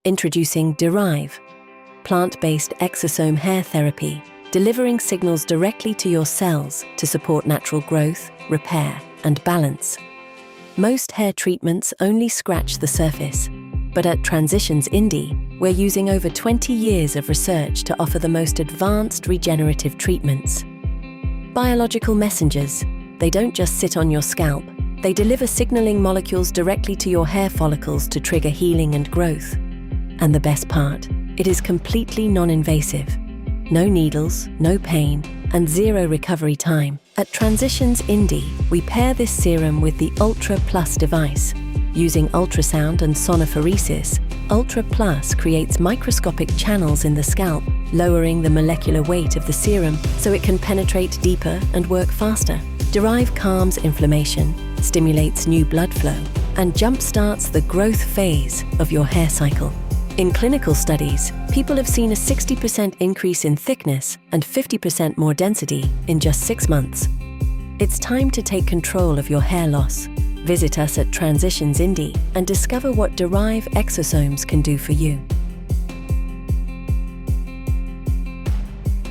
Introducing RIVE, plant-based exosome hair therapy, delivering signals directly to your cells to support natural growth, repair, and balance. Most hair treatments only scratch the surface, but at Transitions Indy, we're using over 20 years of research to offer the most advanced regenerative treatments. Biological messengers, they don't just sit on your scalp, they deliver signaling molecules directly to your hair follicles to trigger healing and growth. And the best part, it is completely non-invasive. No needles, no pain, and zero recovery time. At Transitions Indy, we pair this serum with the Ultra Plus device. Using ultrasound and sonophoresis, Ultra Plus creates microscopic channels in the scalp, lowering the molecular weight of the serum so it can penetrate deeper and work faster. RIVE calms inflammation, stimulates new blood flow, and jumpstarts the growth phase of your hair cycle. In clinical studies, people have seen a 60% increase in thickness and 50% more density in just 6 months. It's time to take control of your hair loss. Visit us at Transitions Indy and discover what RIVE exosomes can do for you.